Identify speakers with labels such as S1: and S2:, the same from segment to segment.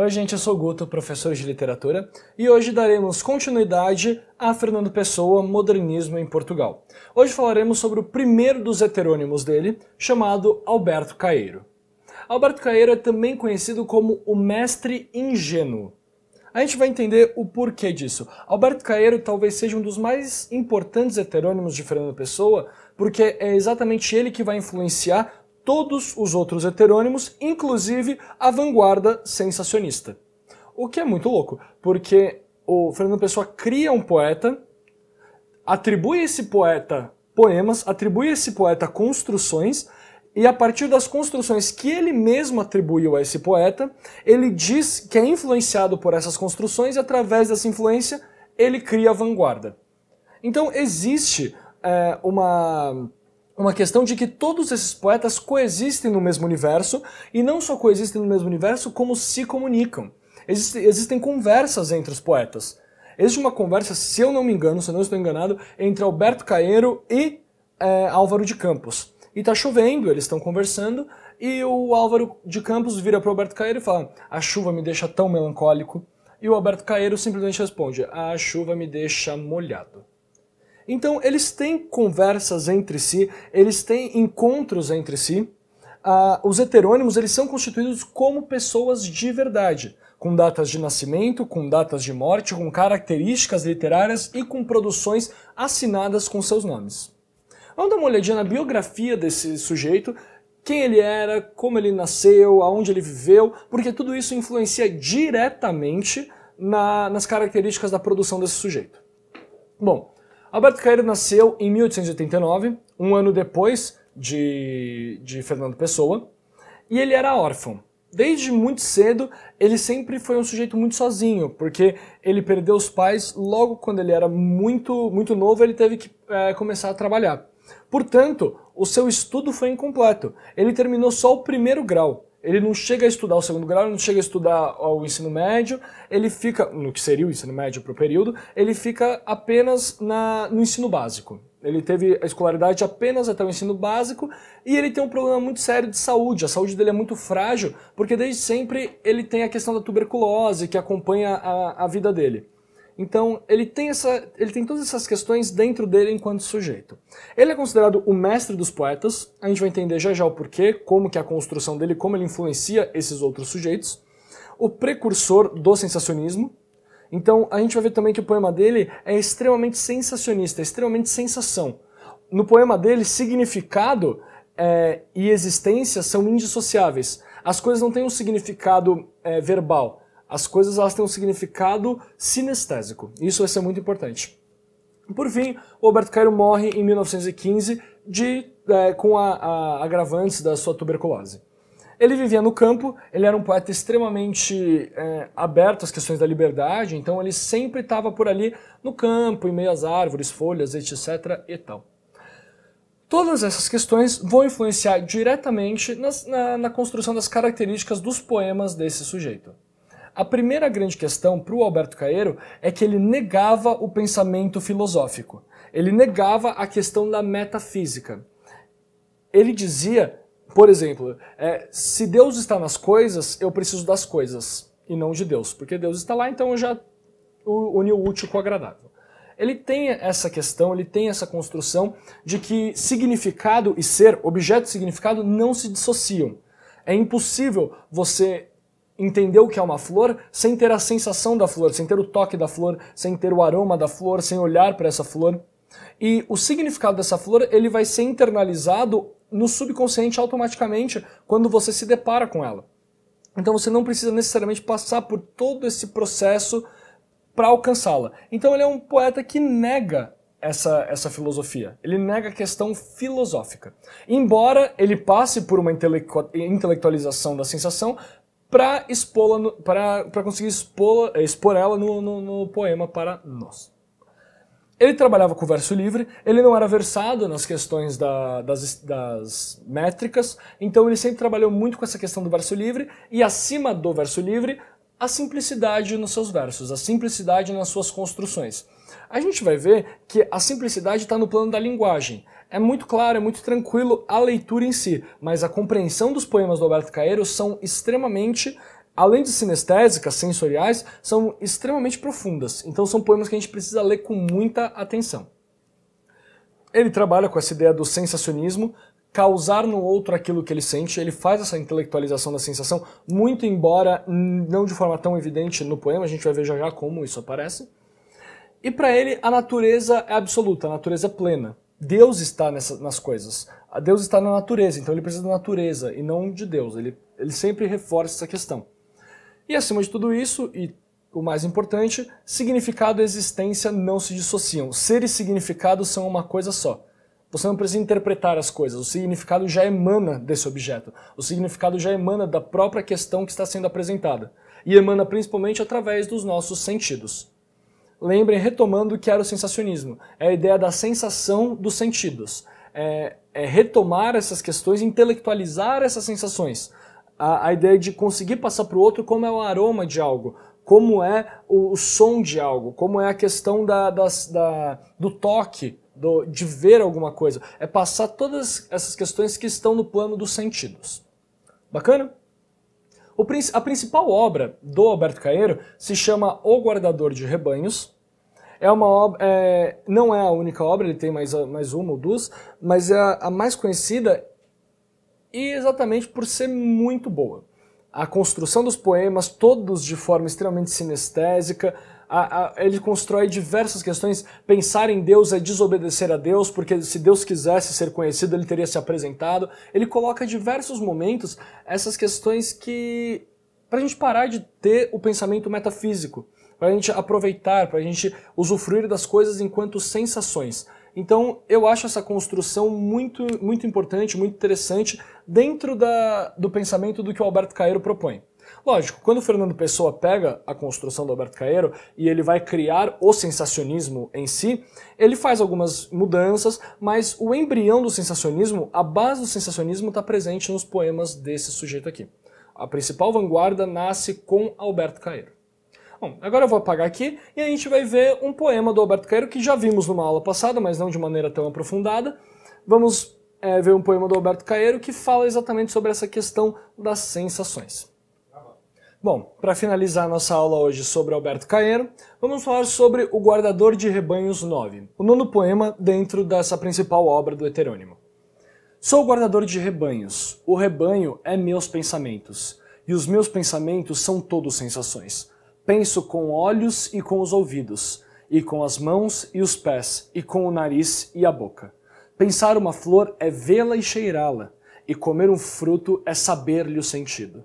S1: Oi gente, eu sou o Guto, professor de literatura, e hoje daremos continuidade a Fernando Pessoa, Modernismo em Portugal. Hoje falaremos sobre o primeiro dos heterônimos dele, chamado Alberto Caeiro. Alberto Caeiro é também conhecido como o mestre ingênuo. A gente vai entender o porquê disso. Alberto Caeiro talvez seja um dos mais importantes heterônimos de Fernando Pessoa, porque é exatamente ele que vai influenciar todos os outros heterônimos, inclusive a vanguarda sensacionista. O que é muito louco, porque o Fernando Pessoa cria um poeta, atribui a esse poeta poemas, atribui a esse poeta construções, e a partir das construções que ele mesmo atribuiu a esse poeta, ele diz que é influenciado por essas construções e através dessa influência ele cria a vanguarda. Então existe uma questão de que todos esses poetas coexistem no mesmo universo, e não só coexistem no mesmo universo, como se comunicam. Existem conversas entre os poetas. Existe uma conversa, se eu não me engano, se eu não estou enganado, entre Alberto Caeiro e Álvaro de Campos. E tá chovendo, eles estão conversando, e o Álvaro de Campos vira para o Alberto Caeiro e fala: a chuva me deixa tão melancólico. E o Alberto Caeiro simplesmente responde: a chuva me deixa molhado. Então eles têm conversas entre si, eles têm encontros entre si. Os heterônimos eles são constituídos como pessoas de verdade, com datas de nascimento, com datas de morte, com características literárias e com produções assinadas com seus nomes. Vamos dar uma olhadinha na biografia desse sujeito, quem ele era, como ele nasceu, aonde ele viveu, porque tudo isso influencia diretamente nas características da produção desse sujeito. Bom, Alberto Caeiro nasceu em 1889, um ano depois de Fernando Pessoa, e ele era órfão. Desde muito cedo, ele sempre foi um sujeito muito sozinho, porque ele perdeu os pais logo quando ele era muito novo, ele teve que começar a trabalhar. Portanto, o seu estudo foi incompleto. Ele terminou só o primeiro grau. Ele não chega a estudar o segundo grau, ele não chega a estudar o ensino médio, ele fica, no que seria o ensino médio para o período, ele fica apenas no ensino básico. Ele teve a escolaridade apenas até o ensino básico e ele tem um problema muito sério de saúde. A saúde dele é muito frágil, porque desde sempre ele tem a questão da tuberculose que acompanha a vida dele. Então, ele tem todas essas questões dentro dele enquanto sujeito. Ele é considerado o mestre dos poetas, a gente vai entender já já o porquê, como que é a construção dele, como ele influencia esses outros sujeitos. O precursor do sensacionismo. Então, a gente vai ver também que o poema dele é extremamente sensacionista, é extremamente sensação. No poema dele, significado e existência são indissociáveis. As coisas não têm um significado verbal. As coisas elas têm um significado sinestésico. Isso vai ser muito importante. Por fim, o Alberto Caeiro morre em 1915 com agravantes da sua tuberculose. Ele vivia no campo, ele era um poeta extremamente aberto às questões da liberdade, então ele sempre estava por ali no campo, em meio às árvores, folhas, etc. e tal. Todas essas questões vão influenciar diretamente na construção das características dos poemas desse sujeito. A primeira grande questão para o Alberto Caeiro é que ele negava o pensamento filosófico. Ele negava a questão da metafísica. Ele dizia, por exemplo, se Deus está nas coisas, eu preciso das coisas, e não de Deus. Porque Deus está lá, então eu já uni o útil com o agradável. Ele tem essa questão, ele tem essa construção de que significado e ser, objeto e significado, não se dissociam. É impossível você entender o que é uma flor sem ter a sensação da flor, sem ter o toque da flor, sem ter o aroma da flor, sem olhar para essa flor. E o significado dessa flor ele vai ser internalizado no subconsciente automaticamente quando você se depara com ela. Então você não precisa necessariamente passar por todo esse processo para alcançá-la. Então ele é um poeta que nega essa filosofia. Ele nega a questão filosófica. Embora ele passe por uma intelectualização da sensação, para conseguir expor ela no poema para nós. Ele trabalhava com o verso livre, ele não era versado nas questões das métricas, então ele sempre trabalhou muito com essa questão do verso livre, e acima do verso livre, a simplicidade nos seus versos, a simplicidade nas suas construções. A gente vai ver que a simplicidade está no plano da linguagem. É muito claro, é muito tranquilo a leitura em si, mas a compreensão dos poemas do Alberto Caeiro são extremamente além de sinestésicas, sensoriais, são extremamente profundas. Então são poemas que a gente precisa ler com muita atenção. Ele trabalha com essa ideia do sensacionismo, causar no outro aquilo que ele sente, ele faz essa intelectualização da sensação, muito embora não de forma tão evidente no poema, a gente vai ver já já como isso aparece. E para ele a natureza é absoluta, a natureza é plena. Deus está nas coisas, Deus está na natureza, então ele precisa da natureza e não de Deus, ele sempre reforça essa questão. E acima de tudo isso, e o mais importante, significado e existência não se dissociam, ser e significado são uma coisa só. Você não precisa interpretar as coisas, o significado já emana desse objeto, o significado já emana da própria questão que está sendo apresentada, e emana principalmente através dos nossos sentidos. Lembrem, retomando o que era o sensacionismo, é a ideia da sensação dos sentidos, é retomar essas questões, intelectualizar essas sensações, a ideia de conseguir passar para o outro como é o aroma de algo, como é o som de algo, como é a questão do toque, de ver alguma coisa, é passar todas essas questões que estão no plano dos sentidos. Bacana? A principal obra do Alberto Caeiro se chama O Guardador de Rebanhos. É uma obra, não é a única obra, ele tem mais uma ou duas, mas é a mais conhecida e exatamente por ser muito boa. A construção dos poemas, todos de forma extremamente sinestésica, ele constrói diversas questões. Pensar em Deus é desobedecer a Deus, porque se Deus quisesse ser conhecido, ele teria se apresentado. Ele coloca diversos momentos essas questões que para a gente parar de ter o pensamento metafísico, para a gente aproveitar, para a gente usufruir das coisas enquanto sensações. Então eu acho essa construção muito, muito importante, muito interessante dentro do pensamento do que o Alberto Caeiro propõe. Lógico, quando o Fernando Pessoa pega a construção do Alberto Caeiro e ele vai criar o sensacionismo em si, ele faz algumas mudanças, mas o embrião do sensacionismo, a base do sensacionismo está presente nos poemas desse sujeito aqui. A principal vanguarda nasce com Alberto Caeiro. Bom, agora eu vou apagar aqui e a gente vai ver um poema do Alberto Caeiro que já vimos numa aula passada, mas não de maneira tão aprofundada. Vamos ver um poema do Alberto Caeiro que fala exatamente sobre essa questão das sensações. Bom, para finalizar nossa aula hoje sobre Alberto Caeiro, vamos falar sobre O Guardador de Rebanhos 9, o nono poema dentro dessa principal obra do heterônimo. Sou o guardador de rebanhos, o rebanho é meus pensamentos, e os meus pensamentos são todos sensações. Penso com olhos e com os ouvidos, e com as mãos e os pés, e com o nariz e a boca. Pensar uma flor é vê-la e cheirá-la, e comer um fruto é saber-lhe o sentido.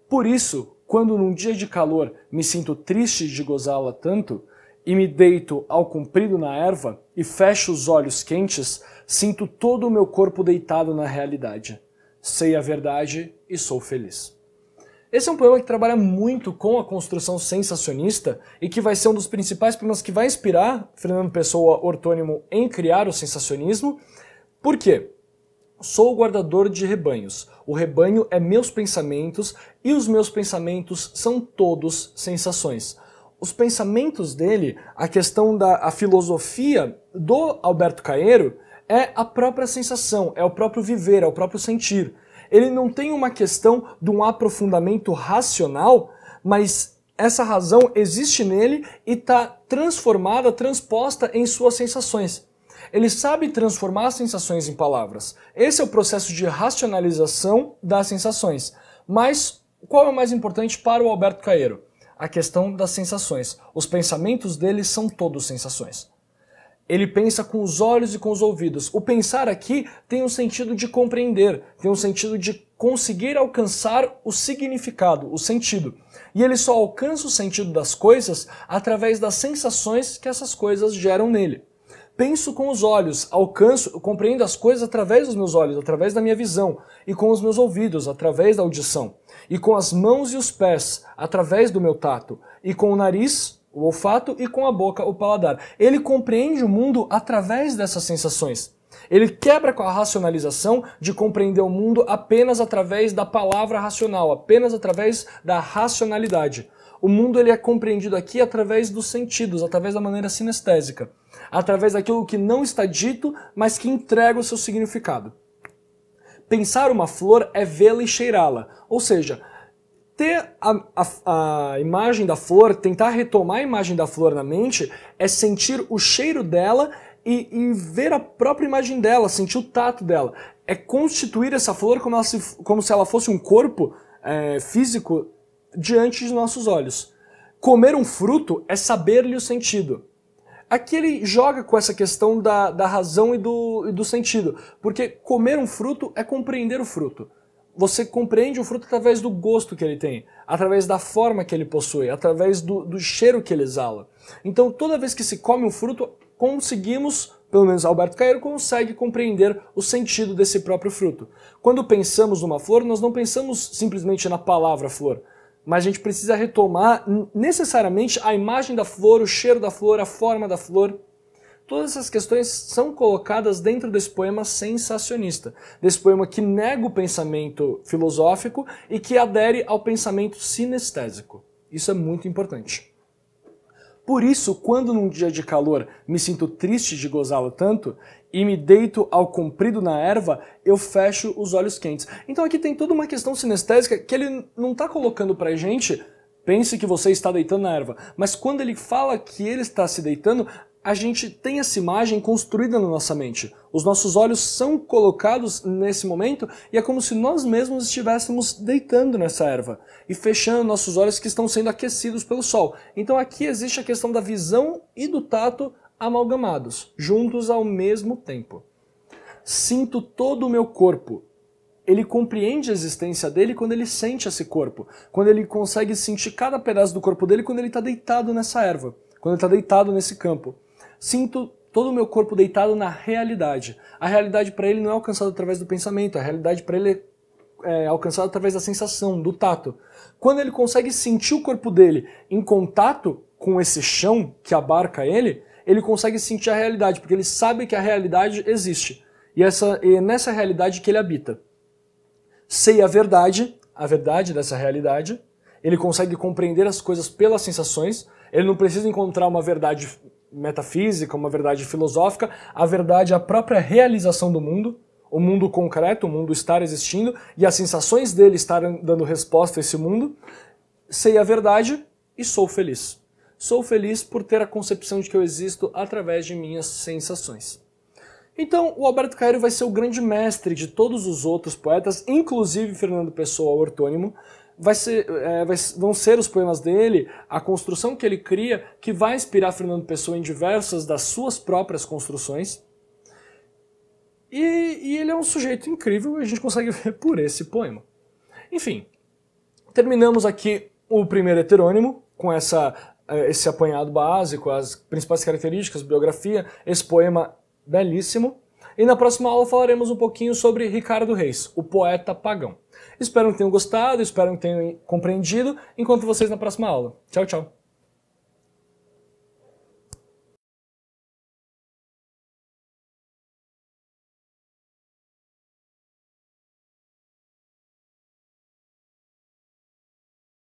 S1: Por isso, quando num dia de calor me sinto triste de gozá-la tanto, e me deito ao comprido na erva, e fecho os olhos quentes, sinto todo o meu corpo deitado na realidade. Sei a verdade e sou feliz. Esse é um poema que trabalha muito com a construção sensacionista e que vai ser um dos principais poemas que vai inspirar Fernando Pessoa ortônimo em criar o sensacionismo. Por quê? Sou o guardador de rebanhos. O rebanho é meus pensamentos e os meus pensamentos são todos sensações. Os pensamentos dele, a questão a filosofia do Alberto Caeiro é a própria sensação, é o próprio viver, é o próprio sentir. Ele não tem uma questão de um aprofundamento racional, mas essa razão existe nele e está transformada, transposta em suas sensações. Ele sabe transformar as sensações em palavras. Esse é o processo de racionalização das sensações. Mas qual é o mais importante para o Alberto Caeiro? A questão das sensações. Os pensamentos dele são todos sensações. Ele pensa com os olhos e com os ouvidos. O pensar aqui tem um sentido de compreender, tem um sentido de conseguir alcançar o significado, o sentido. E ele só alcança o sentido das coisas através das sensações que essas coisas geram nele. Penso com os olhos, compreendo as coisas através dos meus olhos, através da minha visão, e com os meus ouvidos, através da audição, e com as mãos e os pés, através do meu tato, e com o nariz, o olfato, e com a boca, o paladar. Ele compreende o mundo através dessas sensações. Ele quebra com a racionalização de compreender o mundo apenas através da palavra racional, apenas através da racionalidade. O mundo ele é compreendido aqui através dos sentidos, através da maneira sinestésica, através daquilo que não está dito, mas que entrega o seu significado. Pensar uma flor é vê-la e cheirá-la, ou seja, ter a imagem da flor, tentar retomar a imagem da flor na mente, é sentir o cheiro dela e ver a própria imagem dela, sentir o tato dela. É constituir essa flor como se ela fosse um corpo físico diante de nossos olhos. Comer um fruto é saber-lhe o sentido. Aqui ele joga com essa questão da razão e do sentido, porque comer um fruto é compreender o fruto. Você compreende o fruto através do gosto que ele tem, através da forma que ele possui, através do cheiro que ele exala. Então toda vez que se come um fruto, conseguimos, pelo menos Alberto Caeiro consegue compreender o sentido desse próprio fruto. Quando pensamos numa flor, nós não pensamos simplesmente na palavra flor, mas a gente precisa retomar necessariamente a imagem da flor, o cheiro da flor, a forma da flor. Todas essas questões são colocadas dentro desse poema sensacionista, desse poema que nega o pensamento filosófico e que adere ao pensamento sinestésico. Isso é muito importante. Por isso, quando num dia de calor me sinto triste de gozá-lo tanto e me deito ao comprido na erva, eu fecho os olhos quentes. Então aqui tem toda uma questão sinestésica que ele não está colocando pra gente, pense que você está deitando na erva, mas quando ele fala que ele está se deitando, a gente tem essa imagem construída na nossa mente. Os nossos olhos são colocados nesse momento e é como se nós mesmos estivéssemos deitando nessa erva e fechando nossos olhos que estão sendo aquecidos pelo sol. Então aqui existe a questão da visão e do tato amalgamados, juntos ao mesmo tempo. Sinto todo o meu corpo. Ele compreende a existência dele quando ele sente esse corpo, quando ele consegue sentir cada pedaço do corpo dele quando ele está deitado nessa erva, quando ele está deitado nesse campo. Sinto todo o meu corpo deitado na realidade. A realidade para ele não é alcançada através do pensamento, a realidade para ele é alcançada através da sensação, do tato. Quando ele consegue sentir o corpo dele em contato com esse chão que abarca ele, ele consegue sentir a realidade, porque ele sabe que a realidade existe. E é nessa realidade que ele habita. Sei a verdade dessa realidade, ele consegue compreender as coisas pelas sensações, ele não precisa encontrar uma verdade metafísica, uma verdade filosófica, a verdade é a própria realização do mundo, o mundo concreto, o mundo estar existindo, e as sensações dele estarem dando resposta a esse mundo. Sei a verdade e sou feliz. Sou feliz por ter a concepção de que eu existo através de minhas sensações. Então, o Alberto Caeiro vai ser o grande mestre de todos os outros poetas, inclusive Fernando Pessoa, o ortônimo. Vão ser os poemas dele, a construção que ele cria, que vai inspirar Fernando Pessoa em diversas das suas próprias construções. E ele é um sujeito incrível e a gente consegue ver por esse poema. Enfim, terminamos aqui o primeiro heterônimo, com esse apanhado básico, as principais características, biografia, esse poema belíssimo. E na próxima aula falaremos um pouquinho sobre Ricardo Reis, o poeta pagão. Espero que tenham gostado, espero que tenham compreendido. Encontro vocês na próxima aula. Tchau, tchau.